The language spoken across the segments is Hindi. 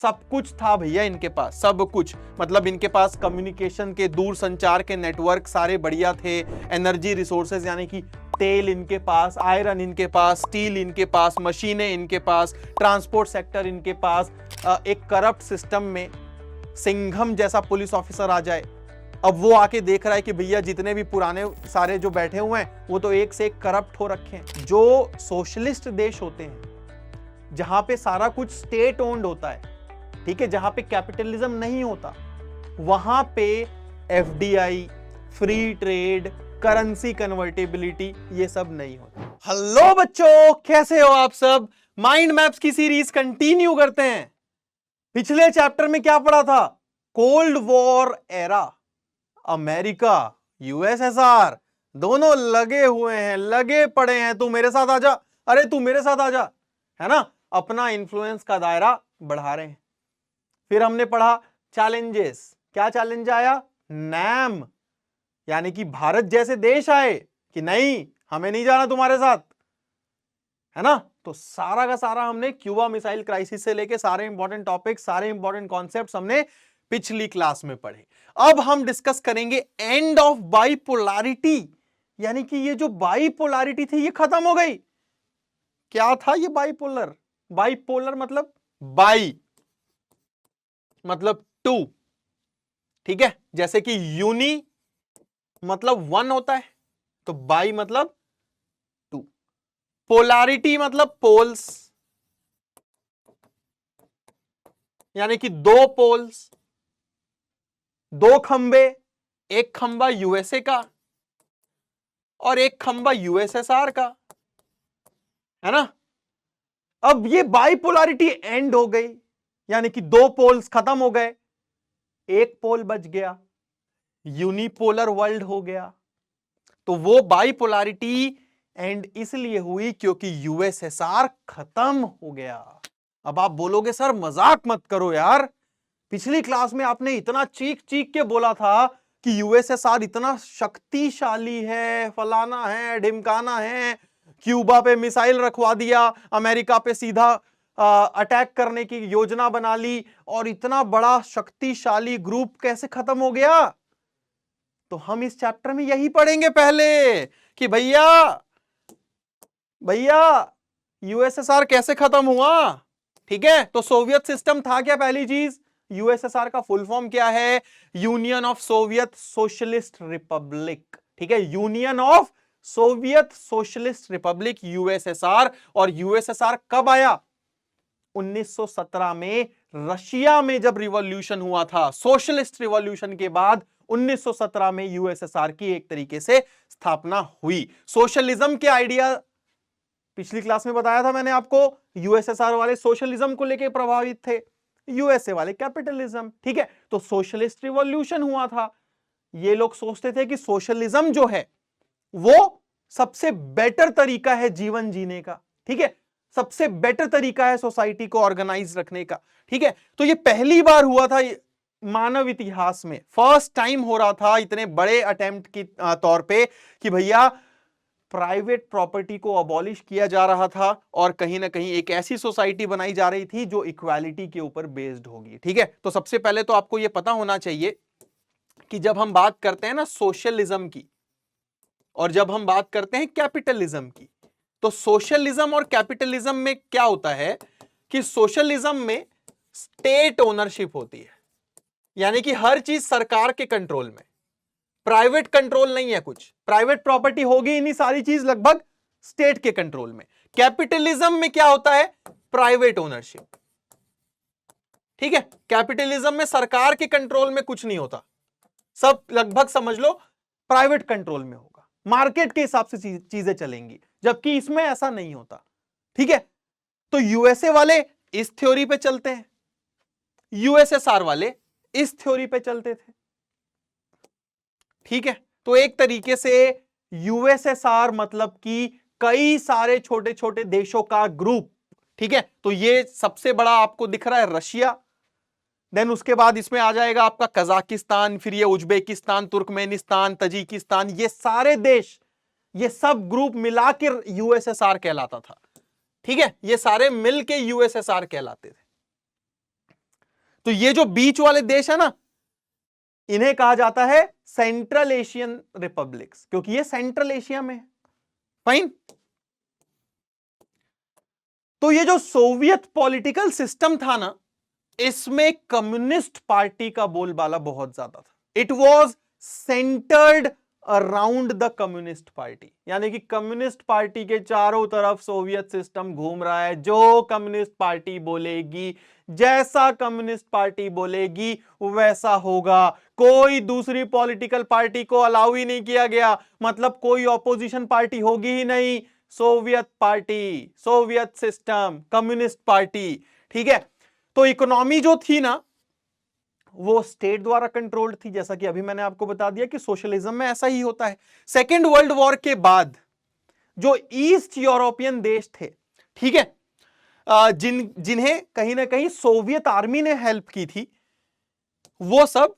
सब कुछ था भैया इनके पास, सब कुछ। मतलब इनके पास कम्युनिकेशन के, दूर संचार के नेटवर्क सारे बढ़िया थे। एनर्जी रिसोर्सेज यानी कि तेल इनके पास, आयरन इनके पास, स्टील इनके पास, मशीनें इनके पास, ट्रांसपोर्ट सेक्टर इनके पास। एक करप्ट सिस्टम में सिंघम जैसा पुलिस ऑफिसर आ जाए, अब वो आके देख रहा है कि भैया जितने भी पुराने सारे जो बैठे हुए हैं वो तो एक से एक करप्ट हो रखे हैं। जो सोशलिस्ट देश होते हैं जहां पे सारा कुछ स्टेट ओन्ड होता है, ठीक है, जहां पे कैपिटलिज्म नहीं होता, वहां पे FDI, free trade, currency convertibility, ये सब नहीं होता। हेलो बच्चों, कैसे हो आप सब? माइंड मैप्स की सीरीज कंटिन्यू करते हैं। पिछले चैप्टर में क्या पढ़ा था? Cold war era, America, USSR दोनों लगे हुए हैं, लगे पड़े हैं। तू मेरे साथ आजा, अरे तू मेरे साथ आजा, है ना, अपना इंफ्लुएंस का दायरा बढ़ा रहे हैं। फिर हमने पढ़ा चैलेंजेस। क्या चैलेंज आया? नैम, यानी कि भारत जैसे देश आए कि नहीं हमें नहीं जाना तुम्हारे साथ, है ना। तो सारा का सारा हमने क्यूबा मिसाइल क्राइसिस से लेके सारे इंपॉर्टेंट टॉपिक, सारे इंपॉर्टेंट कॉन्सेप्ट्स हमने पिछली क्लास में पढ़े। अब हम डिस्कस करेंगे एंड ऑफ बाइपोलैरिटी, यानी कि ये जो बाइपोलैरिटी थी ये खत्म हो गई। क्या था ये बाइपोलर? बाइपोलर मतलब बाई मतलब टू, ठीक है। जैसे कि यूनी मतलब वन होता है, तो बाई मतलब टू। पोलैरिटी मतलब पोल्स, यानी कि दो पोल्स, दो खंबे, एक खंबा यूएसए का और एक खंबा यूएसएसआर का, है ना। अब ये बाइपोलैरिटी एंड हो गई, यानी कि दो पोल्स खत्म हो गए, एक पोल बच गया, यूनिपोलर वर्ल्ड हो गया। तो वो बाइपोलैरिटी एंड इसलिए हुई क्योंकि यूएसएसआर खत्म हो गया। अब आप बोलोगे सर मजाक मत करो यार, पिछली क्लास में आपने इतना चीख चीख के बोला था कि यूएसएसआर इतना शक्तिशाली है, फलाना है, ढिमकाना है, क्यूबा पे मिसाइल रखवा दिया, अमेरिका पे सीधा अटैक करने की योजना बना ली, और इतना बड़ा शक्तिशाली ग्रुप कैसे खत्म हो गया। तो हम इस चैप्टर में यही पढ़ेंगे पहले कि भैया भैया यूएसएसआर कैसे खत्म हुआ, ठीक है। तो सोवियत सिस्टम था क्या? पहली चीज, यूएसएसआर का फुल फॉर्म क्या है? Union of Soviet socialist Republic, ठीक है, union of Soviet socialist Republic, USSR. और यूएसएसआर कब आया? 1917 में रशिया में जब रिवॉल्यूशन हुआ था, सोशलिस्ट रिवॉल्यूशन के बाद 1917 में यूएसएसआर की एक तरीके से स्थापना हुई। सोशलिज्म के आइडिया पिछली क्लास में बताया था मैंने आपको, यूएसएसआर वाले सोशलिज्म को लेकर प्रभावित थे, यूएसए वाले कैपिटलिज्म, ठीक है। तो सोशलिस्ट रिवॉल्यूशन हुआ था, ये लोग सोचते थे कि सोशलिज्म जो है वो सबसे बेटर तरीका है जीवन जीने का, ठीक है, सबसे बेटर तरीका है सोसाइटी को ऑर्गेनाइज रखने का, ठीक है। तो ये पहली बार हुआ था मानव इतिहास में, फर्स्ट टाइम हो रहा था इतने बड़े अटेम्प्ट की तौर पे कि भैया प्राइवेट प्रॉपर्टी को अबॉलिश किया जा रहा था और कहीं ना कहीं एक ऐसी सोसाइटी बनाई जा रही थी जो इक्वालिटी के ऊपर बेस्ड होगी, ठीक है। तो सबसे पहले तो आपको यह पता होना चाहिए कि जब हम बात करते हैं ना सोशलिज्म की और जब हम बात करते हैं कैपिटलिज्म की, तो सोशलिज्म और कैपिटलिज्म में क्या होता है कि सोशलिज्म में स्टेट ओनरशिप होती है, यानी कि हर चीज सरकार के कंट्रोल में, प्राइवेट कंट्रोल नहीं है, कुछ प्राइवेट प्रॉपर्टी होगी ही नहीं, सारी चीज लगभग स्टेट के कंट्रोल में। कैपिटलिज्म में क्या होता है? प्राइवेट ओनरशिप, ठीक है। कैपिटलिज्म में सरकार के कंट्रोल में कुछ नहीं होता, सब लगभग समझ लो प्राइवेट कंट्रोल में होगा, मार्केट के हिसाब से चीजें चलेंगी, जबकि इसमें ऐसा नहीं होता, ठीक है। तो यूएसए वाले इस थ्योरी पे चलते हैं, यूएसएसआर वाले इस थ्योरी पे चलते थे, ठीक है। तो एक तरीके से यूएसएसआर मतलब कि कई सारे छोटे छोटे देशों का ग्रुप, ठीक है। तो ये सबसे बड़ा आपको दिख रहा है रशिया, देन उसके बाद इसमें आ जाएगा आपका कजाकिस्तान, फिर ये उज्बेकिस्तान, तुर्कमेनिस्तान, तजिकिस्तान, ये सारे देश, ये सब ग्रुप मिला के यूएसएसआर कहलाता था, ठीक है। ये सारे मिलके यूएसएसआर कहलाते थे। तो ये जो बीच वाले देश है ना, इन्हें कहा जाता है सेंट्रल एशियन रिपब्लिक्स, क्योंकि ये सेंट्रल एशिया में है। फाइन। तो ये जो सोवियत पॉलिटिकल सिस्टम था ना, इसमें कम्युनिस्ट पार्टी का बोलबाला बहुत ज्यादा था। It was centred around the Communist party, यानी कि कम्युनिस्ट पार्टी के चारों तरफ सोवियत सिस्टम घूम रहा है। जो कम्युनिस्ट पार्टी बोलेगी, जैसा कम्युनिस्ट पार्टी बोलेगी वैसा होगा। कोई दूसरी पॉलिटिकल पार्टी को अलाउ ही नहीं किया गया, मतलब कोई ऑपोजिशन पार्टी होगी ही नहीं। Soviet party, Soviet system, communist party, ठीक है। तो इकोनॉमी जो थी ना, वो स्टेट द्वारा कंट्रोल्ड थी, जैसा कि अभी मैंने आपको बता दिया कि सोशलिज्म में ऐसा ही होता है। सेकेंड वर्ल्ड वॉर के बाद जो ईस्ट यूरोपियन देश थे, ठीक है, जिन्हें कहीं ना कहीं सोवियत आर्मी ने हेल्प की थी, वो सब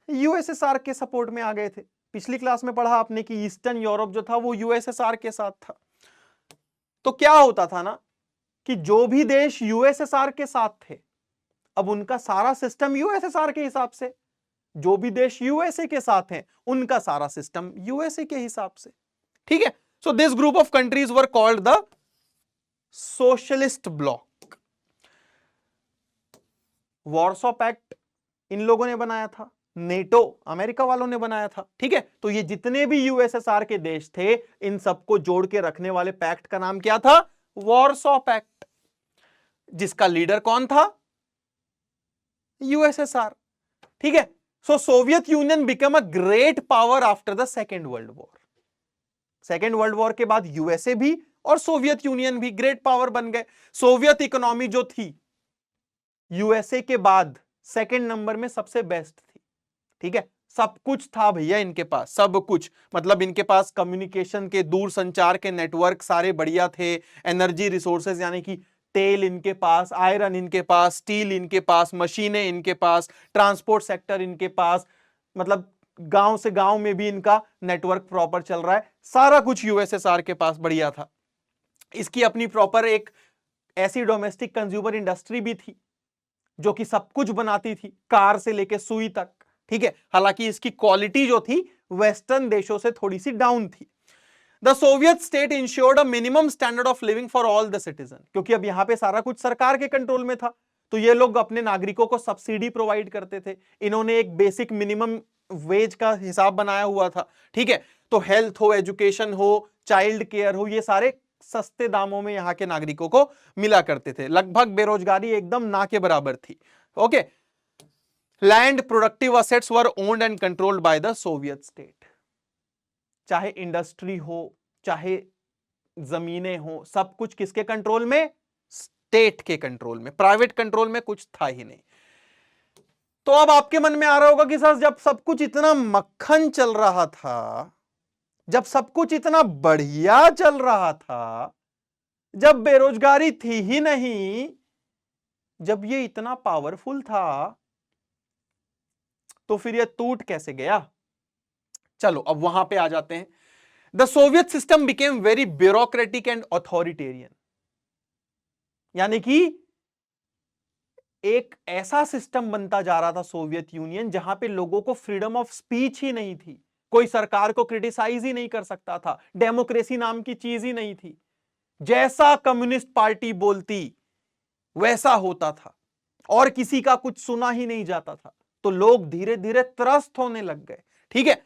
यूएसएसआर के सपोर्ट में आ गए थे। पिछली क्लास में पढ़ा आपने कि ईस्टर्न यूरोप जो था वो यूएसएसआर के साथ था। तो क्या होता था ना कि जो भी देश यूएसएसआर के साथ थे, अब उनका सारा सिस्टम यूएसएसआर के हिसाब से, जो भी देश यूएसए के साथ हैं उनका सारा सिस्टम यूएसए के हिसाब से, ठीक है। So this group of countries were called the socialist bloc. Warsaw Pact इन लोगों ने बनाया था, नेटो अमेरिका वालों ने बनाया था, ठीक है। तो ये जितने भी यूएसएसआर के देश थे, इन सबको जोड़ के रखने वाले पैक्ट का नाम क्या था? Warsaw pact. जिसका लीडर कौन था? यूएसएसआर, ठीक है। So Soviet Union become a great power after the Second World War. Second World War के बाद यूएसए भी और सोवियत यूनियन भी ग्रेट पावर बन गए। सोवियत इकोनॉमी जो थी यूएसए के बाद सेकेंड नंबर में सबसे बेस्ट थी, ठीक है। सब कुछ था भैया इनके पास, सब कुछ, मतलब इनके पास कम्युनिकेशन के, दूर संचार के नेटवर्क सारे बढ़िया थे। एनर्जी रिसोर्सेज यानी कि तेल इनके पास, आयरन इनके पास, स्टील इनके पास, मशीनें इनके पास, ट्रांसपोर्ट सेक्टर इनके पास, मतलब गांव से गांव में भी इनका नेटवर्क प्रॉपर चल रहा है। सारा कुछ यूएसएसआर के पास बढ़िया था। इसकी अपनी प्रॉपर एक ऐसी डोमेस्टिक कंज्यूमर इंडस्ट्री भी थी जो कि सब कुछ बनाती थी, कार से लेके सुई तक, ठीक है। हालांकि इसकी क्वालिटी जो थी वेस्टर्न देशों से थोड़ी सी डाउन थी। The Soviet state insured a minimum standard of living for all the citizen, क्योंकि अब यहां पे सारा कुछ सरकार के कंट्रोल में था, तो ये लोग अपने नागरिकों को सब्सिडी प्रोवाइड करते थे। इन्होंने एक बेसिक मिनिमम वेज का हिसाब बनाया हुआ था, ठीक है। तो हेल्थ हो, एजुकेशन हो, चाइल्ड केयर हो, ये सारे सस्ते दामों में यहां के नागरिकों को मिला करते थे। लगभग बेरोजगारी एकदम ना के बराबर थी। Okay. Land, productive assets were owned and controlled by the Soviet state. चाहे इंडस्ट्री हो, चाहे जमीनें हो, सब कुछ किसके कंट्रोल में? स्टेट के कंट्रोल में। प्राइवेट कंट्रोल में कुछ था ही नहीं। तो अब आपके मन में आ रहा होगा कि सर जब सब कुछ इतना मक्खन चल रहा था, जब सब कुछ इतना बढ़िया चल रहा था, जब बेरोजगारी थी ही नहीं, जब ये इतना पावरफुल था, तो फिर ये टूट कैसे गया? चलो अब वहां पे आ जाते हैं। The Soviet system became very bureaucratic and authoritarian, यानी कि एक ऐसा सिस्टम बनता जा रहा था सोवियत यूनियन जहां पे लोगों को फ्रीडम ऑफ स्पीच ही नहीं थी, कोई सरकार को क्रिटिसाइज ही नहीं कर सकता था, डेमोक्रेसी नाम की चीज ही नहीं थी। जैसा कम्युनिस्ट पार्टी बोलती वैसा होता था और किसी का कुछ सुना ही नहीं जाता था। तो लोग धीरे धीरे त्रस्त होने लग गए, ठीक है।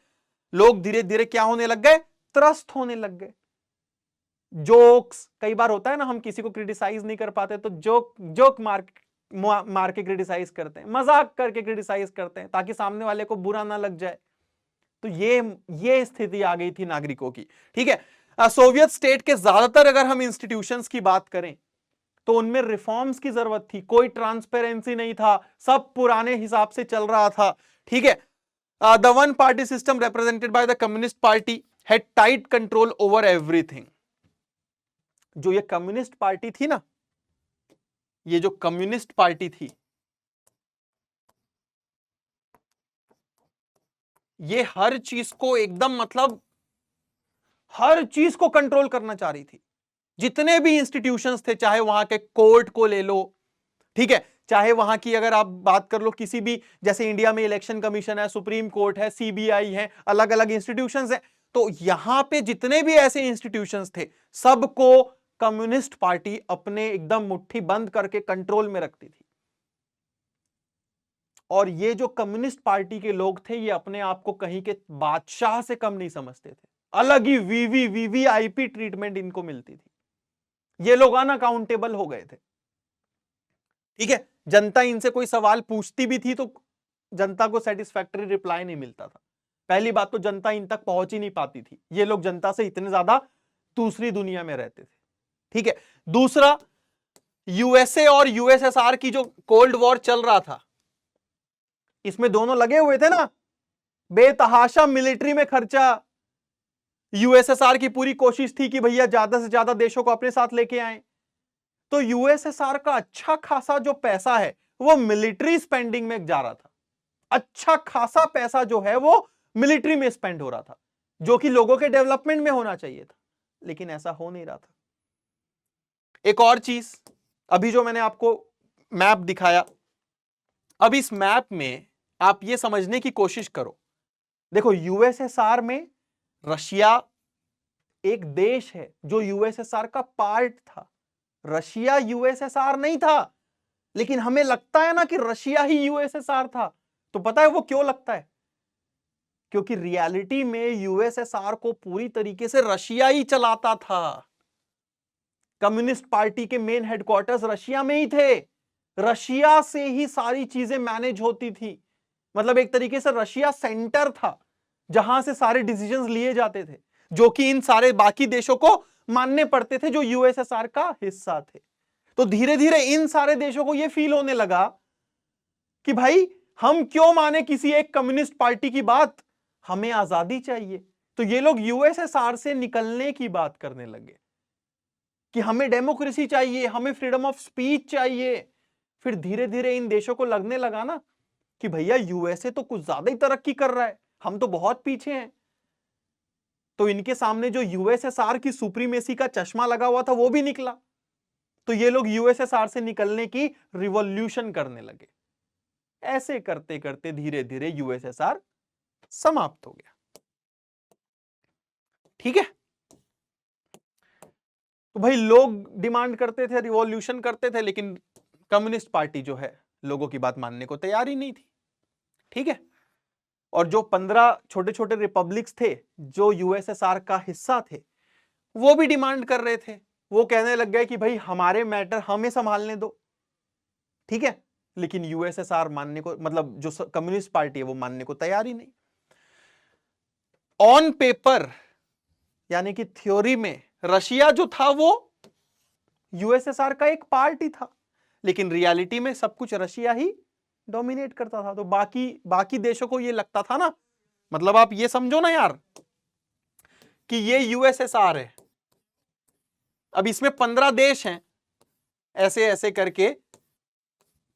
लोग धीरे धीरे क्या होने लग गए? त्रस्त होने लग गए। जोक्स, कई बार होता है ना, हम किसी को क्रिटिसाइज नहीं कर पाते तो जोक मार के क्रिटिसाइज करते हैं, मजाक करके क्रिटिसाइज करते हैं ताकि सामने वाले को बुरा ना लग जाए। तो ये स्थिति आ गई थी नागरिकों की, ठीक है। सोवियत स्टेट के ज्यादातर अगर हम इंस्टीट्यूशंस की बात करें तो उनमें रिफॉर्म्स की जरूरत थी। कोई ट्रांसपेरेंसी नहीं था, सब पुराने हिसाब से चल रहा था, ठीक है। The one party system represented by the Communist party had tight control over everything. जो ये कम्युनिस्ट पार्टी थी ना, ये जो कम्युनिस्ट पार्टी थी, ये हर चीज को एकदम, मतलब हर चीज को कंट्रोल करना चाह रही थी। जितने भी इंस्टीट्यूशंस थे, चाहे वहां के कोर्ट को ले लो, ठीक है, चाहे वहां की अगर आप बात कर लो किसी भी, जैसे इंडिया में इलेक्शन कमीशन है, सुप्रीम कोर्ट है, सीबीआई है, अलग अलग इंस्टीट्यूशंस है, तो यहां पे जितने भी ऐसे इंस्टीट्यूशंस थे सबको कम्युनिस्ट पार्टी अपने एकदम मुट्ठी बंद करके कंट्रोल में रखती थी। और ये जो कम्युनिस्ट पार्टी के लोग थे ये अपने आप को कहीं के बादशाह से कम नहीं समझते थे, अलग ही वीवीआईपी ट्रीटमेंट इनको मिलती थी। ये लोग अनअकाउंटेबल हो गए थे। ठीक है, जनता इनसे कोई सवाल पूछती भी थी तो जनता को सेटिस्फैक्टरी रिप्लाई नहीं मिलता था। पहली बात तो जनता इन तक पहुंच ही नहीं पाती थी, ये लोग जनता से इतने ज्यादा दूसरी दुनिया में रहते थे। ठीक है, दूसरा, यूएसए और यूएसएसआर की जो कोल्ड वॉर चल रहा था, इसमें दोनों लगे हुए थे ना, बेतहाशा मिलिट्री में खर्चा। यूएसएसआर की पूरी कोशिश थी कि भैया ज्यादा से ज्यादा देशों को अपने साथ लेके आए, तो यूएसएसआर का अच्छा खासा जो पैसा है वो मिलिट्री स्पेंडिंग में जा रहा था। अच्छा खासा पैसा जो है वो मिलिट्री में स्पेंड हो रहा था, जो कि लोगों के डेवलपमेंट में होना चाहिए था, लेकिन ऐसा हो नहीं रहा था। एक और चीज, अभी जो मैंने आपको मैप दिखाया, अब इस मैप में आप ये समझने की कोशिश करो। देखो, यूएसएसआर में रशिया एक देश है जो यूएसएसआर का पार्ट था। रशिया यूएसएसआर नहीं था, लेकिन हमें लगता है ना कि रशिया ही यूएसएसआर था। तो पता है वो क्यों लगता है? क्योंकि रियलिटी में यूएसएसआर को पूरी तरीके से रशिया ही चलाता था। कम्युनिस्ट पार्टी के मेन हेडक्वार्टर्स रशिया में ही थे, रशिया से ही सारी चीजें मैनेज होती थी। मतलब एक तरीके से रशिया सेंटर था जहां से सारे डिसीजंस लिए जाते थे, जो कि इन सारे बाकी देशों को मानने पड़ते थे जो यूएसएसआर का हिस्सा थे। तो धीरे धीरे इन सारे देशों को यह फील होने लगा कि भाई हम क्यों माने किसी एक कम्युनिस्ट पार्टी की बात, हमें आजादी चाहिए। तो ये लोग यूएसएसआर से निकलने की बात करने लगे कि हमें डेमोक्रेसी चाहिए, हमें फ्रीडम ऑफ स्पीच चाहिए। फिर धीरे धीरे इन देशों को लगने लगा ना कि भैया यूएसए तो कुछ ज्यादा ही तरक्की कर रहा है, हम तो बहुत पीछे हैं। तो इनके सामने जो यूएसएसआर की सुप्रीमेसी का चश्मा लगा हुआ था वो भी निकला। तो ये लोग यूएसएसआर से निकलने की रिवॉल्यूशन करने लगे। ऐसे करते करते धीरे धीरे यूएसएसआर समाप्त हो गया। ठीक है, तो भाई लोग डिमांड करते थे, रिवॉल्यूशन करते थे, लेकिन कम्युनिस्ट पार्टी जो है लोगों की बात मानने को तैयार ही नहीं थी। ठीक है, और जो 15 छोटे छोटे रिपब्लिक्स थे जो यूएसएसआर का हिस्सा थे, वो भी डिमांड कर रहे थे। वो कहने लग गए कि भाई हमारे मैटर हमें संभालने दो। ठीक है, लेकिन यूएसएसआर मानने को, मतलब जो कम्युनिस्ट पार्टी है वो मानने को तैयार ही नहीं। ऑन पेपर यानी कि थ्योरी में रशिया जो था वो यूएसएसआर का एक पार्ट ही था, लेकिन रियलिटी में सब कुछ रशिया ही डोमिनेट करता था। तो बाकी देशों को ये लगता था ना, मतलब आप ये समझो ना यार कि ये यूएसएसआर है, अब इसमें 15 देश हैं, ऐसे ऐसे करके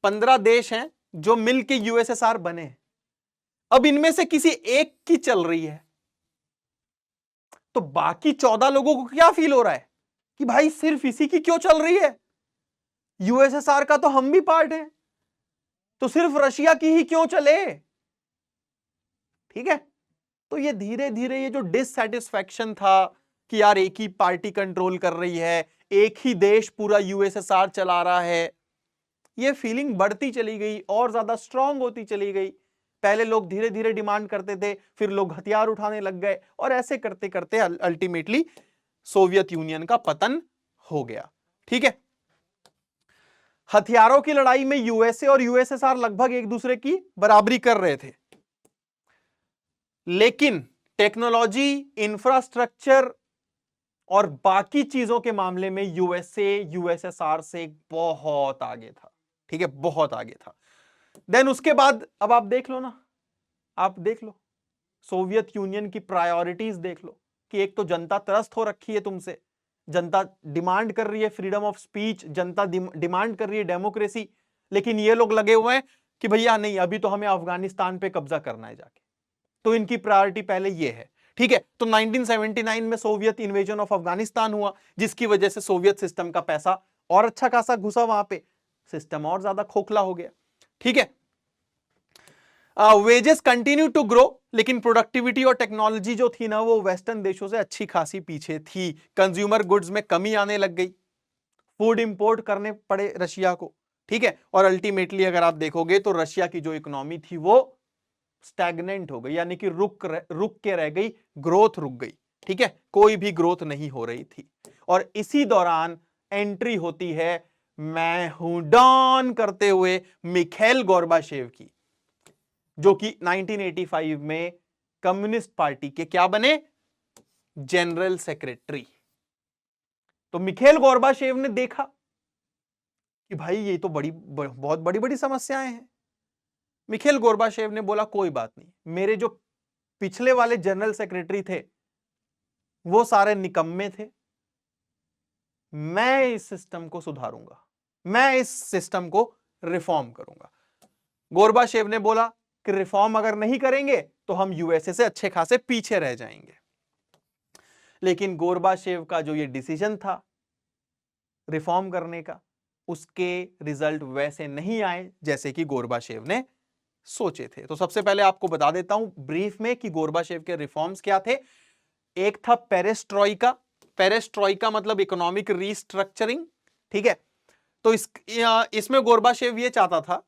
15 देश हैं जो मिलके यूएसएसआर बने। अब इनमें से किसी एक की चल रही है, तो बाकी 14 लोगों को क्या फील हो रहा है कि भाई सिर्फ इसी की क्यों चल रही है, यूएसएसआर का तो हम भी पार्ट हैं, तो सिर्फ रशिया की ही क्यों चले। ठीक है, तो ये धीरे धीरे ये जो डिससैटिस्फैक्शन था कि यार एक ही पार्टी कंट्रोल कर रही है, एक ही देश पूरा यूएसएसआर चला रहा है, ये फीलिंग बढ़ती चली गई और ज्यादा स्ट्रांग होती चली गई। पहले लोग धीरे धीरे डिमांड करते थे, फिर लोग हथियार उठाने लग गए, और ऐसे करते करते अल्टीमेटली सोवियत यूनियन का पतन हो गया। ठीक है, हथियारों की लड़ाई में यूएसए और यूएसएसआर लगभग एक दूसरे की बराबरी कर रहे थे, लेकिन टेक्नोलॉजी, इंफ्रास्ट्रक्चर और बाकी चीजों के मामले में यूएसए यूएसएसआर से बहुत आगे था। ठीक है, बहुत आगे था। देन उसके बाद अब आप देख लो ना, आप देख लो सोवियत यूनियन की प्रायोरिटीज देख लो कि एक तो जनता त्रस्त हो रखी है तुमसे, जनता डिमांड कर रही है freedom of speech, Janata demand कर रही है डेमोक्रेसी, लेकिन ये लोग लगे हुए हैं कि भैया नहीं, अभी तो हमें अफगानिस्तान पे कब्जा करना है जाके। तो इनकी प्रायोरिटी पहले ये है। ठीक है, तो 1979 में सोवियत इन्वेजन ऑफ अफगानिस्तान हुआ, जिसकी वजह से सोवियत सिस्टम का पैसा और अच्छा खासा घुसा वहां पे। सिस्टम और ज्यादा खोखला हो गया। ठीक है, वेजेस कंटिन्यू टू ग्रो, लेकिन प्रोडक्टिविटी और टेक्नोलॉजी जो थी ना वो वेस्टर्न देशों से अच्छी खासी पीछे थी। कंज्यूमर गुड्स में कमी आने लग गई, फूड इंपोर्ट करने पड़े रशिया को। ठीक है, और अल्टीमेटली अगर आप देखोगे तो रशिया की जो इकोनॉमी थी वो स्टैग्नेंट हो गई, यानी कि रुक के रह गई, ग्रोथ रुक गई। ठीक है, कोई भी ग्रोथ नहीं हो रही थी। और इसी दौरान एंट्री होती है मैं हूं डॉन करते हुए मिखाइल गोर्बाचेव की, जो कि 1985 में कम्युनिस्ट पार्टी के क्या बने, जनरल सेक्रेटरी। तो मिखाइल गोर्बाचेव ने देखा कि भाई ये तो बहुत बड़ी बड़ी समस्याएं हैं। मिखाइल गोर्बाचेव ने बोला कोई बात नहीं, मेरे जो पिछले वाले जनरल सेक्रेटरी थे वो सारे निकम्मे थे, मैं इस सिस्टम को सुधारूंगा, मैं इस सिस्टम को रिफॉर्म करूंगा। गोर्बाचेव ने बोला कि रिफॉर्म अगर नहीं करेंगे तो हम यूएसए से अच्छे खासे पीछे रह जाएंगे। लेकिन गोर्बाचेव का जो ये डिसीजन था रिफॉर्म करने का, उसके रिजल्ट वैसे नहीं आए जैसे कि गोर्बाचेव ने सोचे थे। तो सबसे पहले आपको बता देता हूं ब्रीफ में कि गोर्बाचेव के रिफॉर्म्स क्या थे। एक था पेरेस्ट्रॉइका, पेरेस्ट्रॉइका मतलब इकोनॉमिक रीस्ट्रक्चरिंग। ठीक है, तो इसमें गोर्बाचेव ये चाहता था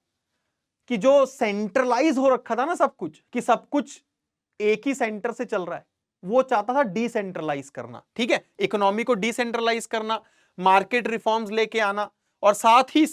कि जो सेंट्रलाइज हो रखा था ना सब कुछ, कि सब कुछ एक ही सेंटर से चल रहा है, वो चाहता था डिसेंट्रलाइज करना। ठीक है, इकोनॉमी को डिसेंट्रलाइज करना, मार्केट रिफॉर्म्स लेके आना, और साथ ही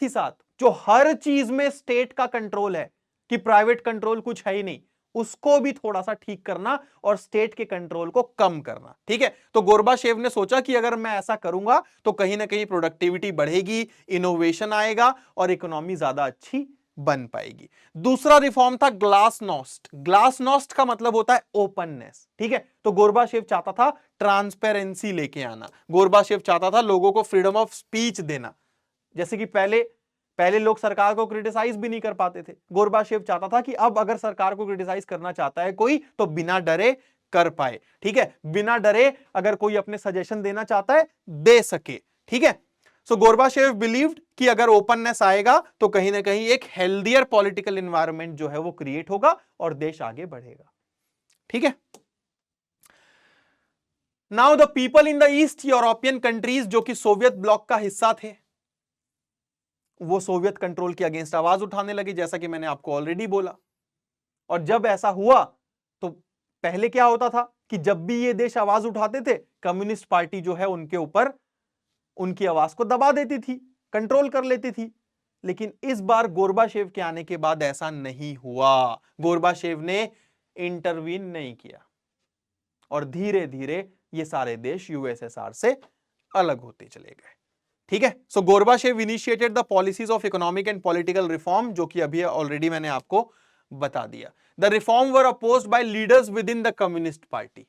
साथ जो हर चीज में स्टेट का कंट्रोल है, कि प्राइवेट कंट्रोल कुछ है ही नहीं, उसको भी थोड़ा सा ठीक करना और स्टेट के कंट्रोल को कम करना। ठीक है, तो गोर्बाचेव ने सोचा कि अगर मैं ऐसा करूंगा तो कहीं ना कहीं प्रोडक्टिविटी बढ़ेगी, इनोवेशन आएगा और इकोनॉमी ज्यादा अच्छी बन पाएगी। दूसरा रिफॉर्म था ग्लासनोस्ट। ग्लासनोस्ट का मतलब होता है ओपननेस। ठीक है, तो गोर्बाचेव चाहता था ट्रांसपेरेंसी लेके आना, गोर्बाचेव चाहता था लोगों को फ्रीडम ऑफ स्पीच देना। जैसे कि पहले लोग सरकार को क्रिटिसाइज भी नहीं कर पाते थे, गोर्बाचेव चाहता था कि अब अगर सरकार को क्रिटिसाइज करना चाहता है कोई तो बिना डरे कर पाए। ठीक है, बिना डरे अगर कोई अपने सजेशन देना चाहता है दे सके। ठीक है, सो गोर्बाचेव बिलीव्ड कि अगर ओपननेस आएगा तो कहीं ना कहीं एक हेल्दियर पॉलिटिकल एनवायरनमेंट जो है वो क्रिएट होगा और देश आगे बढ़ेगा। ठीक है, now the people in the east European countries जो कि सोवियत ब्लॉक का हिस्सा थे, वो सोवियत कंट्रोल के अगेंस्ट आवाज उठाने लगे, जैसा कि मैंने आपको ऑलरेडी बोला। और जब ऐसा हुआ तो पहले क्या होता था कि जब भी ये देश आवाज उठाते थे, कम्युनिस्ट पार्टी जो है उनके ऊपर उनकी आवाज को दबा देती थी, कंट्रोल कर लेती थी। लेकिन इस बार गोर्बाचेव के आने के बाद ऐसा नहीं हुआ, गोर्बाचेव ने इंटरवीन नहीं किया और धीरे धीरे ये सारे देश यूएसएसआर से अलग होते चले गए। ठीक है, so Gorbachev initiated the policies of economic and political reform, जो कि अभी ऑलरेडी मैंने आपको बता दिया। The reform were opposed by leaders within the Communist Party.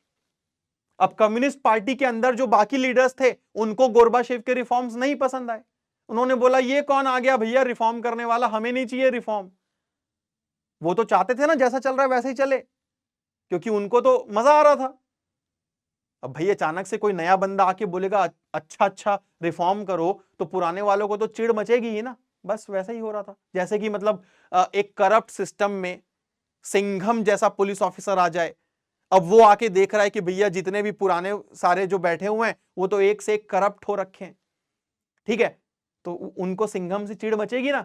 अब कम्युनिस्ट पार्टी के अंदर जो बाकी लीडर्स थे उनको गोर्बाचेव के रिफॉर्म्स नहीं पसंद आए। उन्होंने बोला ये कौन आ गया भैया रिफॉर्म करने वाला, हमें नहीं चाहिए रिफॉर्म। वो तो चाहते थे ना जैसा चल रहा है वैसे ही चले, क्योंकि उनको तो मजा आ रहा था। अब भाई अचानक से कोई नया बंदा आके बोलेगा अच्छा रिफॉर्म करो, तो पुराने वालों को तो चिढ़ मचेगी ही ना। बस वैसा ही हो रहा था, जैसे कि मतलब एक करप्ट सिस्टम में सिंघम जैसा पुलिस ऑफिसर आ जाए, अब वो आके देख रहा है कि भैया जितने भी पुराने सारे जो बैठे हुए हैं वो तो एक से एक करप्ट हो रखे हैं। ठीक है, तो उनको सिंघम से चिढ़ मचेगी ना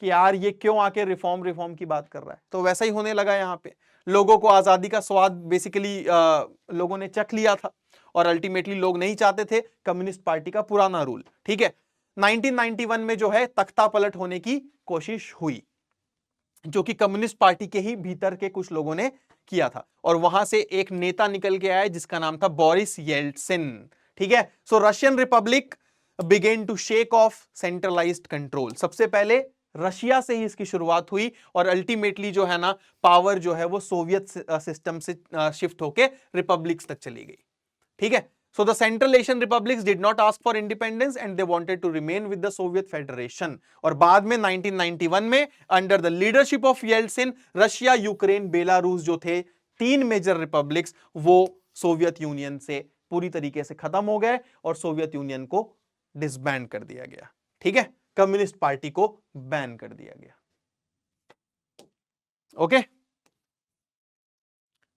कि यार ये क्यों आके रिफॉर्म की बात कर रहा है। तो वैसा ही होने लगा यहाँ पे, लोगों को आजादी का स्वाद बेसिकली लोगों ने चख लिया था और अल्टीमेटली लोग नहीं चाहते थे कम्युनिस्ट पार्टी का पुराना रूल। ठीक है, 1991 में जो है तख्ता पलट होने की कोशिश हुई, जो कि कम्युनिस्ट पार्टी के ही भीतर के कुछ लोगों ने किया था, और वहां से एक नेता निकल के आया जिसका नाम था बोरिस येल्टसिन। ठीक है, so Russian republic began to shake off centralised control. सबसे पहले रशिया से ही इसकी शुरुआत हुई और अल्टीमेटली जो है ना पावर जो है वो सोवियत सिस्टम से शिफ्ट होके रिपब्लिक्स तक चली गई। ठीक है, so the Central Asian republics did not ask for independence and they wanted to remain with the Soviet Federation। और बाद में 1991 में under the leadership of Yeltsin Russia, Ukraine, Belarus जो थे तीन मेजर रिपब्लिक्स, वो सोवियत यूनियन से पूरी तरीके से खत्म हो गए और सोवियत यूनियन को डिसबैंड कर दिया गया। ठीक है, कम्युनिस्ट पार्टी को बैन कर दिया गया। ओके,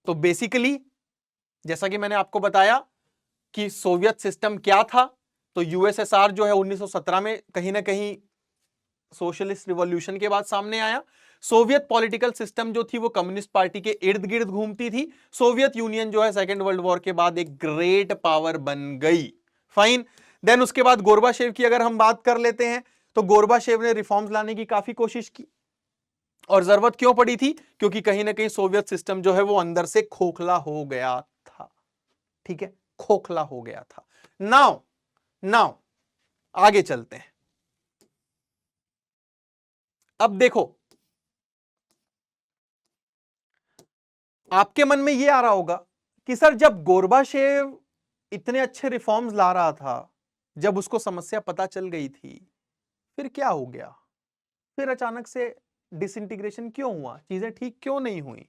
तो बेसिकली जैसा कि मैंने आपको बताया कि सोवियत सिस्टम क्या था, तो यूएसएसआर जो है 1917 में कहीं ना कहीं सोशलिस्ट रिवॉल्यूशन के बाद सामने आया। सोवियत पॉलिटिकल सिस्टम जो थी वो कम्युनिस्ट पार्टी के इर्द गिर्द घूमती थी। सोवियत यूनियन जो है सेकेंड वर्ल्ड वॉर के बाद एक ग्रेट पावर बन गई। फाइन। देन उसके बाद गोरबाचेव की अगर हम बात कर लेते हैं, तो गोरबाचेव ने रिफॉर्म्स लाने की काफी कोशिश की, और जरूरत क्यों पड़ी थी? क्योंकि कहीं ना कहीं सोवियत सिस्टम जो है वो अंदर से खोखला हो गया था। ठीक है, खोखला हो गया था। नाउ नाउ आगे चलते हैं। अब देखो, आपके मन में यह आ रहा होगा कि सर जब गोरबाचेव इतने अच्छे रिफॉर्म्स ला रहा था, जब उसको समस्या पता चल गई थी, फिर क्या हो गया? फिर अचानक से डिसइंटीग्रेशन क्यों हुआ? चीजें ठीक क्यों नहीं हुई?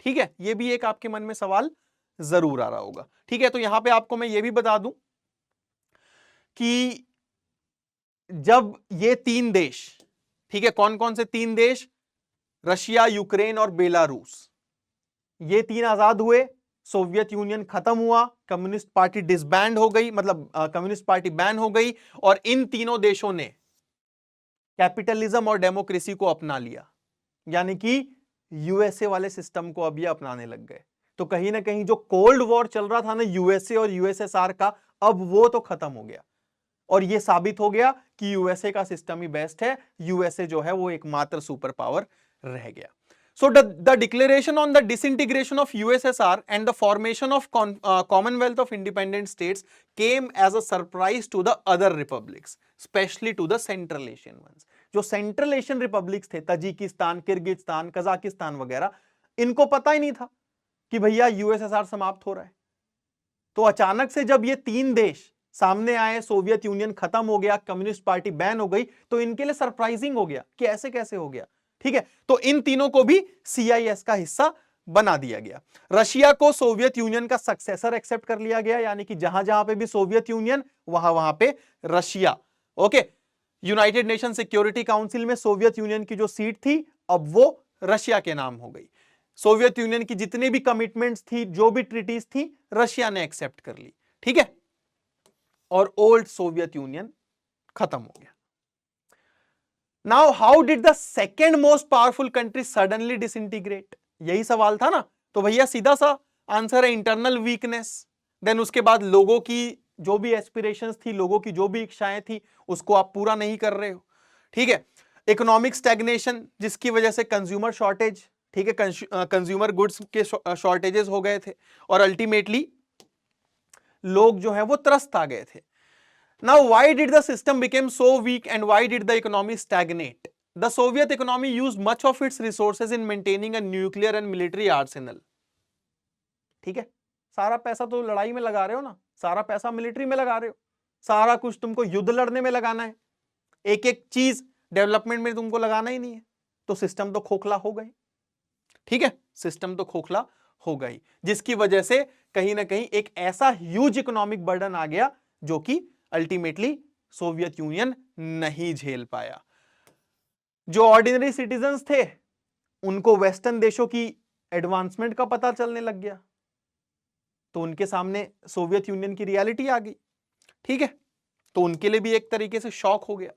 ठीक है, यह भी एक आपके मन में सवाल जरूर आ रहा होगा। ठीक है, तो यहां पे आपको मैं यह भी बता दूं कि जब ये तीन देश, ठीक है, कौन कौन से तीन देश? रशिया, यूक्रेन और बेलारूस, ये तीन आजाद हुए, सोवियत यूनियन खत्म हुआ, कम्युनिस्ट पार्टी डिसबैंड हो गई, मतलब कम्युनिस्ट पार्टी बैन हो गई, और इन तीनों देशों ने कैपिटलिज्म और डेमोक्रेसी को अपना लिया, यानी कि यूएसए वाले सिस्टम को अब ये अपनाने लग गए। तो कहीं ना कहीं जो कोल्ड वॉर चल रहा था ना यूएसए और यूएसएसआर का, अब वो तो खत्म हो गया, और ये साबित हो गया कि यूएसए का सिस्टम ही बेस्ट है। यूएसए जो है वो एकमात्र सुपर पावर रह गया। So the declaration on the disintegration of USSR and the formation of Commonwealth of Independent States came as a surprise to the other republics, especially to the Central Asian ones. जो सेंट्रल एशियन रिपब्लिक्स थे, तजिकिस्तान, किर्गिस्तान, कजाकिस्तान वगैरह, इनको पता ही नहीं था कि भैया यूएसएसआर समाप्त हो रहा है। तो अचानक से जब ये तीन देश सामने आए, सोवियत यूनियन खत्म हो गया, कम्युनिस्ट पार्टी बैन हो गई, तो इनके लिए सरप्राइजिंग हो गया कि ऐसे कैसे हो गया। ठीक है, तो इन तीनों को भी सीआईएस का हिस्सा बना दिया गया। रशिया को सोवियत यूनियन का सक्सेसर एक्सेप्ट कर लिया गया, यानी कि जहां जहां पे भी सोवियत यूनियन, वहां वहां पे Russia. Okay, United nation security council में सोवियत यूनियन की जो सीट थी, अब वो रशिया के नाम हो गई। सोवियत यूनियन की जितनी भी कमिटमेंट्स थी, जो भी ट्रीटीज थी, रशिया ने एक्सेप्ट कर ली। ठीक है, और ओल्ड सोवियत यूनियन खत्म हो गया। Now how did the second most powerful country suddenly disintegrate? यही सवाल था ना। तो भैया सीधा सा आंसर है इंटरनल वीकनेस। देन उसके बाद लोगों की जो भी एस्पिरेशंस थी, लोगों की जो भी इच्छाएं थी, उसको आप पूरा नहीं कर रहे हो। ठीक है, इकोनॉमिक स्टैग्नेशन, जिसकी वजह से कंज्यूमर शॉर्टेज, ठीक है, कंज्यूमर गुड्स के शॉर्टेजेस हो गए थे, और अल्टीमेटली लोग जो है वो त्रस्त आ गए थे। Now, why did the system become so weak and why did the economy stagnate? The Soviet economy used much of its resources in maintaining a nuclear and military arsenal. ठीक है, सारा पैसा तो लड़ाई में लगा रहे हो ना, सारा पैसा मिलिट्री में लगा रहे हो, सारा कुछ तुमको युद्ध लड़ने में लगाना है, एक एक चीज डेवलपमेंट में तुमको लगाना ही नहीं है, तो सिस्टम तो खोखला हो गई। ठीक है, सिस्टम तो खोखला हो गई, जिसकी वजह से कहीं ना कहीं एक ऐसा ह्यूज इकोनॉमिक बर्डन आ गया जो कि अल्टीमेटली सोवियत यूनियन नहीं झेल पाया। जो ऑर्डिनरी सिटीजन्स थे, उनको वेस्टर्न देशों की एडवांसमेंट का पता चलने लग गया, तो उनके सामने सोवियत यूनियन की रियलिटी आ गई। ठीक है, तो उनके लिए भी एक तरीके से शॉक हो गया।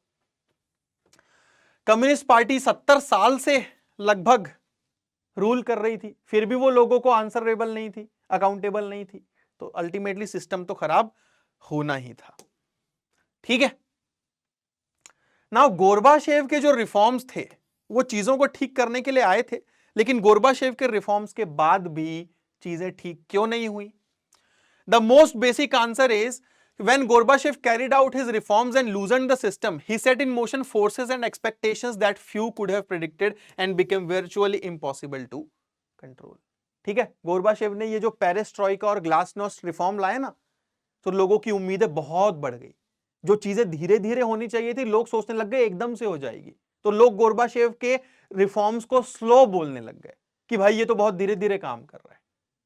कम्युनिस्ट पार्टी 70 साल से लगभग रूल कर रही थी, फिर भी वो लोगों को आंसरेबल नहीं थी, अकाउंटेबल नहीं थी, तो अल्टीमेटली सिस्टम तो खराब होना ही था। ठीक है, नाउ गोरबाचेव के जो रिफॉर्म्स थे, वो चीजों को ठीक करने के लिए आए थे, लेकिन गोरबाचेव के रिफॉर्म्स के बाद भी चीजें ठीक क्यों नहीं हुई? The most basic answer is, when Gorbachev carried out his reforms and loosened the system, he set in motion forces and expectations that few could have predicted and became virtually impossible to control. ठीक है, गोरबाचेव ने ये जो पेरेस्ट्रॉइका और ग्लासनोस्ट रिफॉर्म लाए ना, तो लोगों की उम्मीदें बहुत बढ़ गई। जो चीजें धीरे धीरे होनी चाहिए थी, लोग सोचने लग गए एकदम से हो जाएगी, तो लोग गोरबाचेव के रिफॉर्म्स को स्लो बोलने लग गए कि भाई ये तो बहुत धीरे धीरे काम कर रहा है।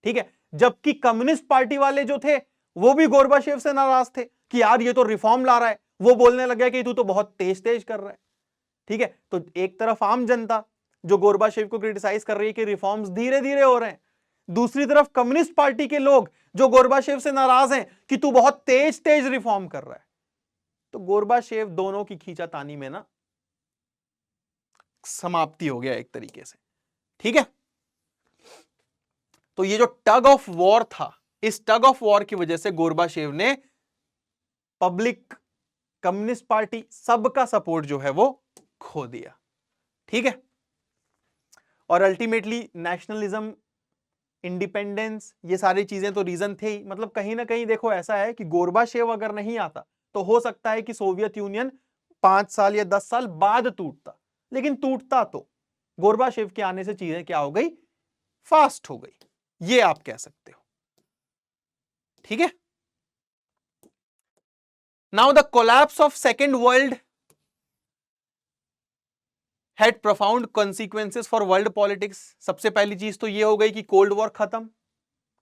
ठीक है, जबकि कम्युनिस्ट पार्टी वाले जो थे, वो भी गोरबाचेव से नाराज थे कि यार ये तो रिफॉर्म ला रहा है, वो बोलने लग गया कि तू तो बहुत तेज तेज कर रहा है। ठीक है, तो एक तरफ आम जनता जो गोरबाचेव को क्रिटिसाइज कर रही है कि रिफॉर्म्स धीरे धीरे हो रहे हैं, दूसरी तरफ कम्युनिस्ट पार्टी के लोग जो गोरबाचेव से नाराज हैं कि तू बहुत तेज तेज रिफॉर्म कर रहा है। तो गोरबाचेव दोनों की खींचातानी में ना समाप्ति हो गया एक तरीके से। ठीक है, तो ये जो टग ऑफ वॉर था, इस टग ऑफ वॉर की वजह से गोरबाचेव ने पब्लिक, कम्युनिस्ट पार्टी, सबका सपोर्ट जो है वो खो दिया। ठीक है, और अल्टीमेटली नेशनलिज्म, इंडिपेंडेंस, ये सारी चीजें तो रीजन थे ही। मतलब कहीं ना कहीं देखो ऐसा है कि गोरबाचेव अगर नहीं आता तो हो सकता है कि सोवियत यूनियन 5 साल या 10 साल बाद टूटता, लेकिन टूटता तो गोरबाचेव के आने से चीजें क्या हो गई, फास्ट हो गई, ये आप कह सकते हो। ठीक है, now the collapse of second world had profound consequences for world politics. सबसे पहली चीज तो ये हो गई कि कोल्ड वॉर खत्म।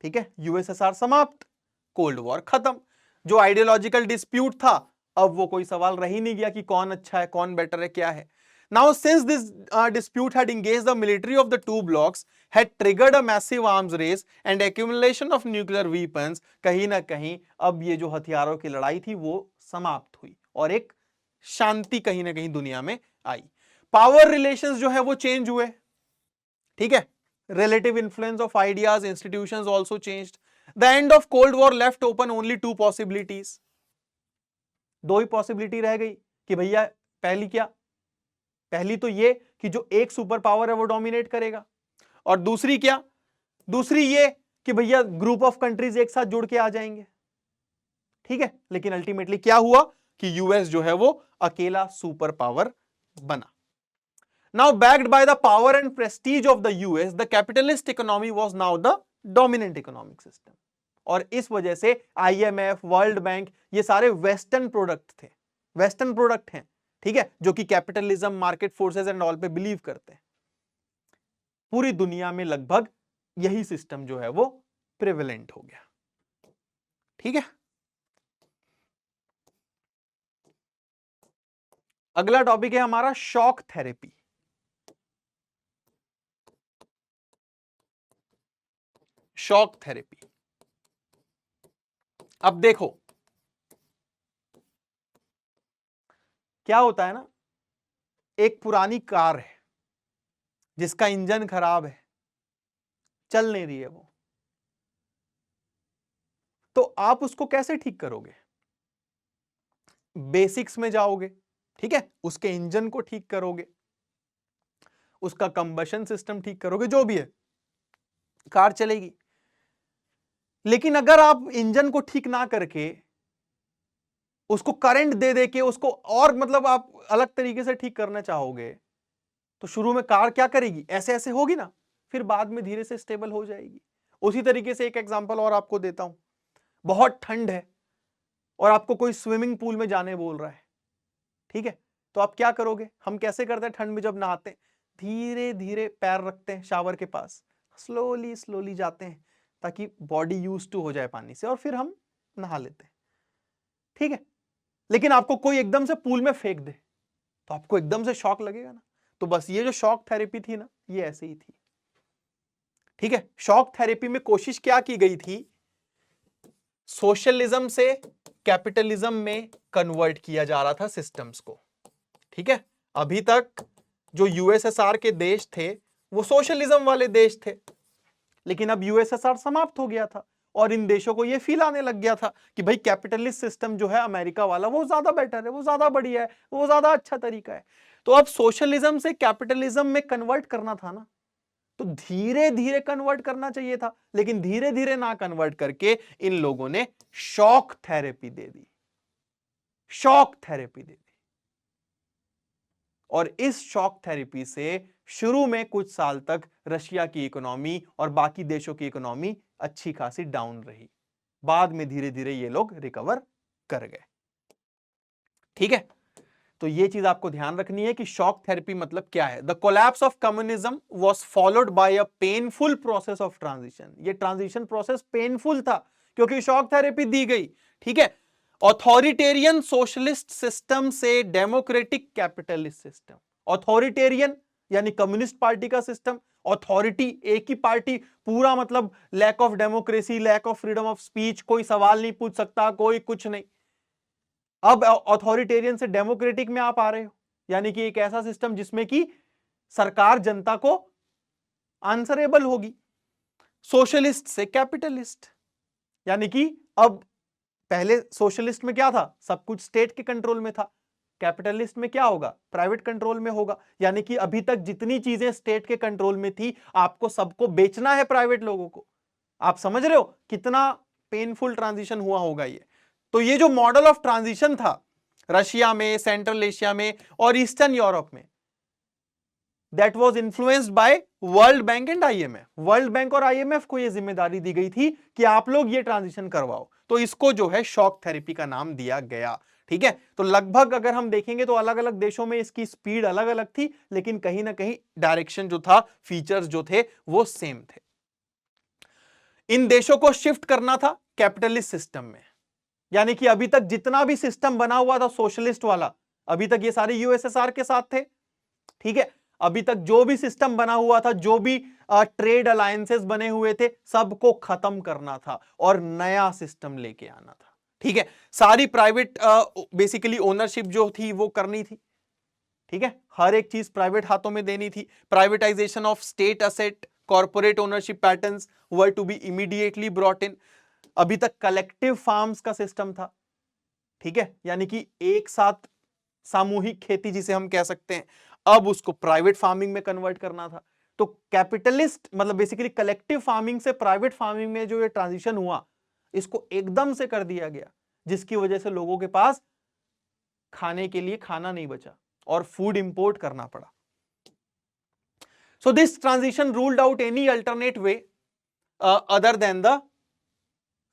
ठीक है, यूएसएसआर समाप्त, कोल्ड वॉर खत्म। जो आइडियोलॉजिकल डिस्प्यूट था, अब वो कोई सवाल रह ही नहीं गया कि कौन अच्छा है, कौन बेटर है, क्या है। Now since this dispute had engaged the military of the two blocks, had triggered a massive arms race and accumulation of nuclear weapons, कहीं ना कहीं अब ये जो हथियारों की लड़ाई थी वो समाप्त हुई और एक शांति कहीं ना कहीं दुनिया में आई। पावर रिलेशंस जो है वो चेंज हुए। ठीक है, relative influence of ideas, institutions also changed. The end of Cold War left open only two possibilities. दो ही पॉसिबिलिटी रह गई कि भैया, पहली क्या, पहली तो ये कि जो एक सुपर पावर है वो डोमिनेट करेगा, और दूसरी क्या, दूसरी ये कि भैया ग्रुप ऑफ कंट्रीज एक साथ जुड़ के आ जाएंगे। ठीक है, लेकिन अल्टीमेटली क्या हुआ कि यूएस जो है वो अकेला सुपर पावर बना। Now backed by the power and prestige of the US, the capitalist economy was now the dominant economic system. और इस वजह से IMF, वर्ल्ड बैंक, ये सारे वेस्टर्न प्रोडक्ट थे, वेस्टर्न प्रोडक्ट हैं। ठीक है, जो कि capitalism, market forces and all पे बिलीव करते हैं। पूरी दुनिया में लगभग यही सिस्टम जो है वो प्रिवेलेंट हो गया। ठीक है, अगला टॉपिक है हमारा शॉक थेरेपी। शॉक थेरेपी, अब देखो क्या होता है ना, एक पुरानी कार है जिसका इंजन खराब है, चल नहीं रही है वो, तो आप उसको कैसे ठीक करोगे? बेसिक्स में जाओगे, ठीक है, उसके इंजन को ठीक करोगे, उसका कंबशन सिस्टम ठीक करोगे, जो भी है, कार चलेगी। लेकिन अगर आप इंजन को ठीक ना करके उसको करंट दे दे के उसको और मतलब आप अलग तरीके से ठीक करना चाहोगे, तो शुरू में कार क्या करेगी, ऐसे ऐसे होगी ना, फिर बाद में धीरे से स्टेबल हो जाएगी। उसी तरीके से एक एग्जांपल और आपको देता हूं। बहुत ठंड है और आपको कोई स्विमिंग पूल में जाने बोल रहा है, ठीक है, तो आप क्या करोगे? हम कैसे करते हैं ठंड में जब नहाते हैं, धीरे धीरे पैर रखते हैं शावर के पास, स्लोली स्लोली जाते हैं ताकि बॉडी यूज टू हो जाए पानी से, और फिर हम नहा लेते हैं। ठीक है, लेकिन आपको कोई एकदम से पूल में फेंक दे तो आपको एकदम से शॉक लगेगा ना। तो बस ये जो शॉक थेरेपी थी ना, ये ऐसे ही थी। ठीक है, शॉक थेरेपी में कोशिश क्या की गई थी, सोशलिज्म से कैपिटलिज्म में कन्वर्ट किया जा रहा था सिस्टम्स को। ठीक है, अभी तक जो यूएसएसआर के देश थे वो सोशलिज्म वाले देश थे, लेकिन अब यूएसएसआर समाप्त हो गया था और इन देशों को ये फील आने लग गया था कि भाई कैपिटलिस्ट सिस्टम जो है अमेरिका वाला वो ज्यादा बेटर है, वो ज्यादा बढ़िया है, वो ज्यादा अच्छा तरीका है। तो अब सोशलिज्म से कैपिटलिज्म में कन्वर्ट करना था ना, तो धीरे धीरे कन्वर्ट करना चाहिए था, लेकिन धीरे धीरे ना कन्वर्ट करके इन लोगों ने शॉक थेरेपी दे दी, शॉक थेरेपी दे दी। और इस शॉक थेरेपी से शुरू में कुछ साल तक रशिया की इकोनॉमी और बाकी देशों की इकोनॉमी अच्छी खासी डाउन रही, बाद में धीरे धीरे ये लोग रिकवर कर गए। ठीक है, तो ये चीज आपको ध्यान रखनी है कि शॉक थेरेपी मतलब क्या है। The collapse of communism was followed by a painful process of transition. ये ट्रांजिशन प्रोसेस पेनफुल था क्योंकि शॉक थेरेपी दी गई। ठीक है, ऑथोरिटेरियन सोशलिस्ट सिस्टम से डेमोक्रेटिक कैपिटलिस्ट सिस्टम। ऑथोरिटेरियन यानी कम्युनिस्ट पार्टी का सिस्टम, ऑथोरिटी एक ही पार्टी, पूरा मतलब lack of democracy, lack of freedom of speech, कोई सवाल नहीं पूछ सकता, कोई कुछ नहीं। अब ऑथोरिटेरियन से डेमोक्रेटिक में आप आ रहे हो, यानी कि एक ऐसा सिस्टम जिसमें कि सरकार जनता को आंसरेबल होगी। सोशलिस्ट से कैपिटलिस्ट, यानी कि अब पहले सोशलिस्ट में क्या था, सब कुछ स्टेट के कंट्रोल में था, कैपिटलिस्ट में क्या होगा, प्राइवेट कंट्रोल में होगा। यानी कि अभी तक जितनी चीजें स्टेट के कंट्रोल में थी, आपको सबको बेचना है प्राइवेट लोगों को। आप समझ रहे हो कितना पेनफुल ट्रांजिशन हुआ होगा ये। तो ये जो मॉडल ऑफ ट्रांजिशन था रशिया में, सेंट्रल एशिया में और ईस्टर्न यूरोप में, that was influenced by world bank and IMF. World bank और आईएमएफ को यह जिम्मेदारी दी गई थी कि आप लोग ये ट्रांजिशन करवाओ, तो इसको जो है शॉक थेरेपी का नाम दिया गया। ठीक है, तो लगभग अगर हम देखेंगे तो अलग अलग देशों में इसकी स्पीड अलग अलग थी, लेकिन कहीं ना कहीं डायरेक्शन जो था, फीचर्स जो थे वो सेम थे। इन देशों को शिफ्ट करना था कैपिटलिस्ट सिस्टम में, यानी कि अभी तक जितना भी सिस्टम बना हुआ था सोशलिस्ट वाला, अभी तक ये सारे यूएसएसआर के साथ थे। ठीक है, अभी तक जो भी सिस्टम बना हुआ था, जो भी ट्रेड अलायंसेस बने हुए थे, सबको खत्म करना था और नया सिस्टम लेके आना था। ठीक है, सारी प्राइवेट बेसिकली ओनरशिप जो थी वो करनी थी। ठीक है, हर एक चीज प्राइवेट हाथों में देनी थी। Privatisation of state asset, corporate ownership patterns were to be immediately brought in. अभी तक कलेक्टिव फार्म्स का सिस्टम था। ठीक है, यानी कि एक साथ सामूहिक खेती जिसे हम कह सकते हैं, अब उसको प्राइवेट फार्मिंग में कन्वर्ट करना था। तो कैपिटलिस्ट मतलब बेसिकली कलेक्टिव फार्मिंग से प्राइवेट फार्मिंग में जो ये ट्रांजिशन हुआ, इसको एकदम से कर दिया गया, जिसकी वजह से लोगों के पास खाने के लिए खाना नहीं बचा और फूड इंपोर्ट करना पड़ा। So this transition ruled out any alternate way other than the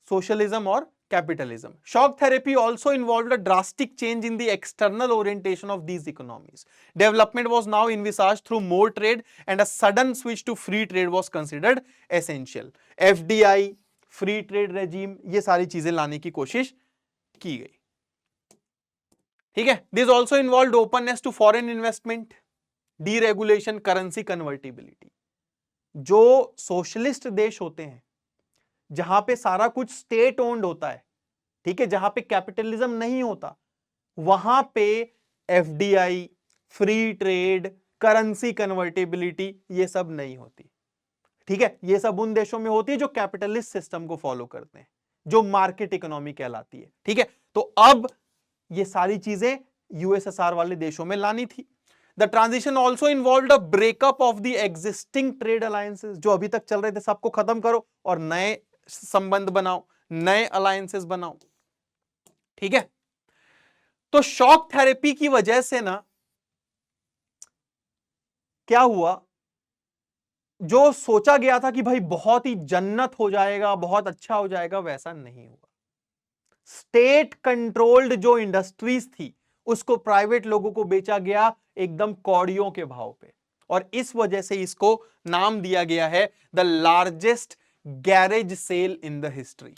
socialism or capitalism. Shock therapy also involved a drastic change in the external orientation of these economies. Development was now envisaged through more trade, and a sudden switch to free trade was considered essential. FDI, free trade regime, ये सारी चीजें लाने की कोशिश की गई। ठीक है, this also involved openness to foreign investment, deregulation, currency convertibility. जो सोशलिस्ट देश होते हैं, जहां पे सारा कुछ स्टेट ओन्ड होता है, ठीक है, जहां पे कैपिटलिज्म नहीं होता, वहां पे FDI, free trade, currency convertibility, ये सब नहीं होती। ठीक है, ये सब उन देशों में होती है जो कैपिटलिस्ट सिस्टम को फॉलो करते हैं, जो मार्केट इकोनॉमी कहलाती है। ठीक है, तो अब ये सारी चीजें यूएसएसआर वाले देशों में लानी थी। The transition also involved a breakup of the existing trade alliances, जो अभी तक चल रहे थे सबको खत्म करो और नए संबंध बनाओ, नए अलायंसेस बनाओ। ठीक है, तो शॉक थेरेपी की वजह से ना क्या हुआ, जो सोचा गया था कि भाई बहुत ही जन्नत हो जाएगा, बहुत अच्छा हो जाएगा, वैसा नहीं हुआ। स्टेट कंट्रोल्ड जो इंडस्ट्रीज थी, उसको प्राइवेट लोगों को बेचा गया एकदम कौड़ियों के भाव पे, और इस वजह से इसको नाम दिया गया है the largest garage sale in the history.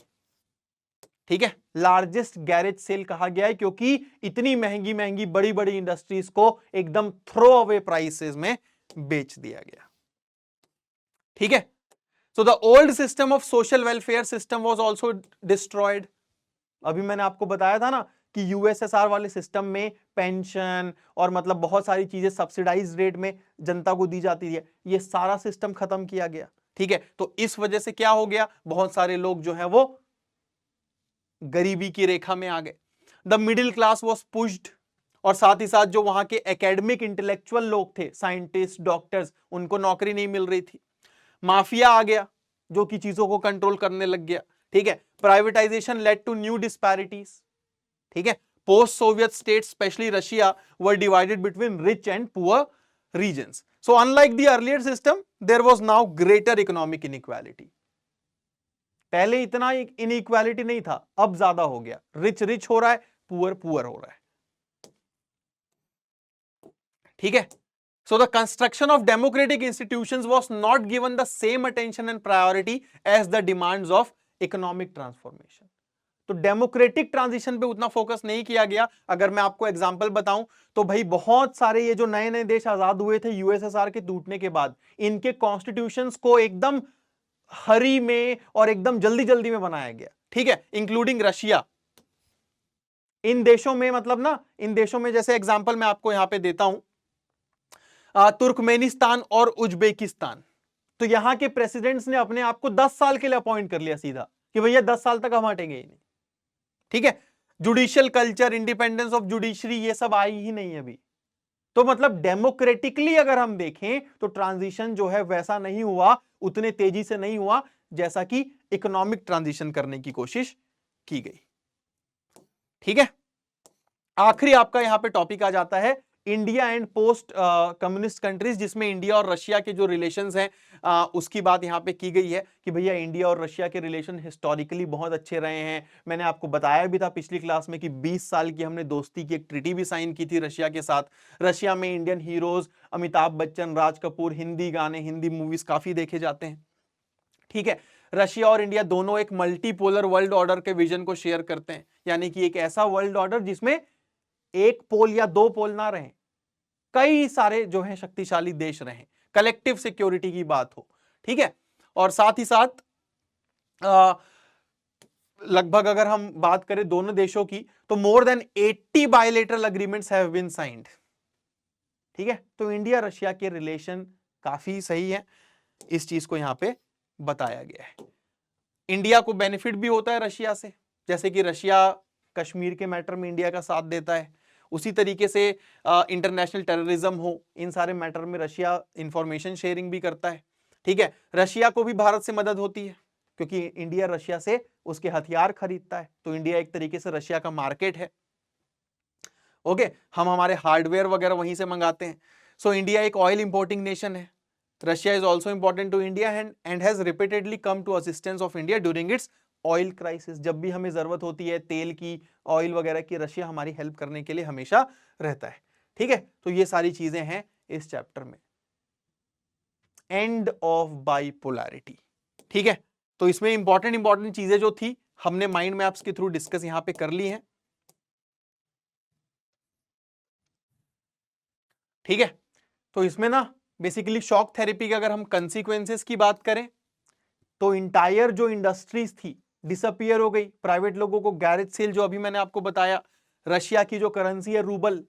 ठीक है, लार्जेस्ट गैरेज सेल कहा गया है क्योंकि इतनी महंगी महंगी बड़ी बड़ी इंडस्ट्रीज को एकदम थ्रो अवे प्राइसेस में बेच दिया गया। ठीक है, so the old system of social welfare system was also destroyed. अभी मैंने आपको बताया था ना कि यूएसएसआर वाले सिस्टम में पेंशन और मतलब बहुत सारी चीजें सब्सिडाइज रेट में जनता को दी जाती है, ये सारा सिस्टम खत्म किया गया। ठीक है, तो इस वजह से क्या हो गया, बहुत सारे लोग जो है वो गरीबी की रेखा में आ गए। The middle class was pushed, और साथ ही साथ जो वहां के एकेडमिक इंटेलेक्चुअल लोग थे, साइंटिस्ट, डॉक्टर्स, उनको नौकरी नहीं मिल रही थी। माफिया आ गया जो कि चीजों को कंट्रोल करने लग गया। ठीक है, privatisation led to new disparities. ठीक है, post Soviet states specially Russia were divided between rich and poor regions. So unlike the earlier system there was now greater economic inequality. पहले इतना इनइक्वालिटी नहीं था, अब ज्यादा हो गया, रिच रिच हो रहा है, पुअर पुअर हो रहा है। ठीक है, so the construction of democratic institutions was not given the same attention and priority as the demands of economic transformation. तो डेमोक्रेटिक ट्रांजिशन पे उतना फोकस नहीं किया गया। अगर मैं आपको एग्जांपल बताऊं तो भाई बहुत सारे ये जो नए नए देश आजाद हुए थे यूएसएसआर के टूटने के बाद, इनके कॉन्स्टिट्यूशंस को एकदम हरी में और एकदम जल्दी जल्दी में बनाया गया, ठीक है, इंक्लूडिंग रशिया। इन देशों में मतलब ना, इन देशों में जैसे एग्जांपल मैं आपको यहां पे देता हूं, तुर्कमेनिस्तान और उज्बेकिस्तान। तो यहां के प्रेसिडेंट्स ने अपने आप को 10 साल के लिए अपॉइंट कर लिया सीधा कि भैया 10 साल तक हम हटेंगे ही नहीं, ठीक है। Judicial culture, independence of judiciary, ये सब आई ही नहीं अभी। तो मतलब डेमोक्रेटिकली अगर हम देखें तो ट्रांजिशन जो है वैसा नहीं हुआ, उतने तेजी से नहीं हुआ जैसा कि इकोनॉमिक ट्रांजिशन करने की कोशिश की गई, ठीक है। आखिरी आपका यहां पे टॉपिक आ जाता है India and post communist countries, जिसमें इंडिया और रशिया के जो रिलेशंस हैं उसकी बात यहां पे की गई है कि भैया इंडिया और रशिया के रिलेशन हिस्टोरिकली बहुत अच्छे रहे हैं। मैंने आपको बताया भी था पिछली क्लास में कि 20 साल की हमने दोस्ती की एक ट्रीटी भी साइन की थी रशिया के साथ। रशिया में इंडियन हीरोज अमिताभ बच्चन, राज कपूर, हिंदी गाने, हिंदी मूवीज काफी देखे जाते हैं, ठीक है। रशिया और इंडिया दोनों एक मल्टीपोलर वर्ल्ड ऑर्डर के विजन को शेयर करते हैं, यानी कि एक ऐसा वर्ल्ड ऑर्डर जिसमें एक पोल या दो पोल ना रहे, कई सारे जो है शक्तिशाली देश रहे, कलेक्टिव सिक्योरिटी की बात हो, ठीक है। और साथ ही साथ लगभग अगर हम बात करें दोनों देशों की तो more than 80 bilateral agreements have been signed, ठीक है। तो इंडिया रशिया के रिलेशन काफी सही है, इस चीज को यहां पे बताया गया है। इंडिया को बेनिफिट भी होता है रशिया से, जैसे कि रशिया कश्मीर के मैटर में इंडिया का साथ देता है, उसी तरीके से इंटरनेशनल टेररिज्म हो, इन सारे मैटर में रशिया इंफॉर्मेशन शेयरिंग भी करता है, ठीक है। रशिया को भी भारत से मदद होती है क्योंकि इंडिया रशिया से उसके हथियार खरीदता है, तो इंडिया एक तरीके से रशिया का मार्केट है, ओके। हम हमारे हार्डवेयर वगैरह वहीं से मंगाते हैं। सो इंडिया एक ऑयल इंपोर्टिंग नेशन है। Russia is also important to India and has repeatedly come to assistance of India during its oil crisis. जब भी हमें जरूरत होती है तेल की, ऑयल वगैरह की, रशिया हमारी हेल्प करने के लिए हमेशा रहता है, ठीक है। तो ये सारी चीजें हैं इस चैप्टर में। एंड ऑफ बाइपोलैरिटी, ठीक है। तो इसमें इंपॉर्टेंट चीजें जो थी हमने माइंड मैप्स के थ्रू डिस्कस यहां पे कर ली हैं, ठीक है। तो इसमें ना बेसिकली शॉक थेरेपी के अगर हम कंसीक्वेंसेस की बात करें तो इंटायर जो इंडस्ट्रीज थी डिसअपियर हो गई, प्राइवेट लोगों को गैरेज सेल जो अभी मैंने आपको बताया, रशिया की जो करेंसी है रूबल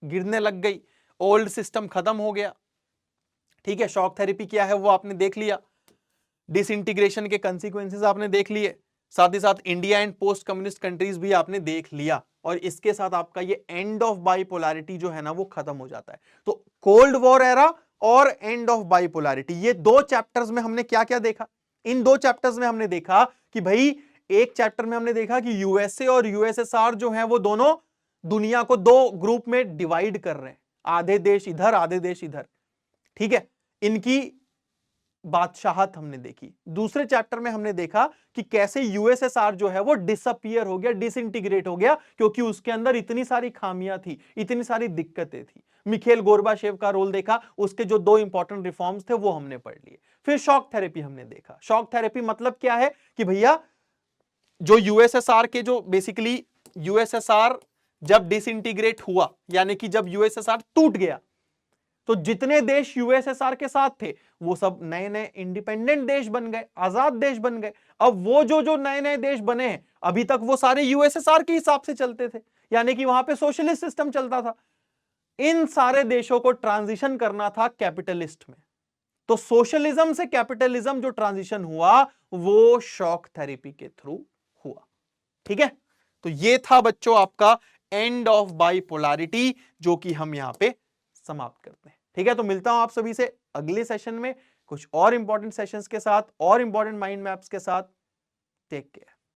गिरने लग गई, ओल्ड सिस्टम खत्म हो गया, ठीक है। शॉक थेरेपी क्या है वो आपने देख लिया, डिसइंटीग्रेशन के कंसीक्वेंसेस आपने देख लिए, साथ ही साथ India and post communist countries भी आपने देख लिया, और इसके साथ आपका ये एंड ऑफ बाइपोलैरिटी जो है ना वो खत्म हो जाता है। तो कोल्ड वॉर एरा और एंड ऑफ बाइपोलैरिटी, ये दो चैप्टर्स में हमने क्या क्या देखा। इन दो चैप्टर्स में हमने देखा कि भाई एक चैप्टर में हमने देखा कि यूएसए और यूएसएसआर जो है वो दोनों दुनिया को दो ग्रुप में डिवाइड कर रहे हैं, आधे देश इधर आधे देश इधर, ठीक है। इनकी बादशाहत हमने देखी। दूसरे चैप्टर में हमने देखा कि कैसे यूएसएसआर जो है वो डिसअपियर हो गया, डिसइंटीग्रेट हो गया, क्योंकि उसके अंदर इतनी सारी खामियां थी, इतनी सारी दिक्कतें थी। मिखेल गोर्बाचेव का रोल देखा, उसके जो दो इंपॉर्टेंट रिफॉर्म्स थे वो हमने पढ़ लिए। फिर शॉक थेरेपी हमने देखा। शॉक थेरेपी मतलब क्या है कि भैया जो यूएसएसआर के जो बेसिकली यूएसएसआर जब डिसइंटीग्रेट हुआ, यानी कि जब यूएसएसआर टूट गया, तो जितने देश यूएसएसआर के साथ थे वो सब नए नए इंडिपेंडेंट देश बन गए, आजाद देश बन गए। अब वो जो जो नए नए देश बने हैं अभी तक वो सारे यूएसएसआर के हिसाब से चलते थे, यानी कि वहां पे सोशलिस्ट सिस्टम चलता था। इन सारे देशों को ट्रांजिशन करना था कैपिटलिस्ट में, तो सोशलिज्म से कैपिटलिज्म जो ट्रांजिशन हुआ वो शॉक थेरेपी के थ्रू हुआ, ठीक है। तो ये था बच्चों आपका एंड ऑफ बाइपोलैरिटी, जो कि हम यहां पे समाप्त करते हैं, ठीक है। तो मिलता हूं आप सभी से अगले सेशन में कुछ और इंपॉर्टेंट सेशंस के साथ और इंपॉर्टेंट माइंड मैप्स के साथ। Take care.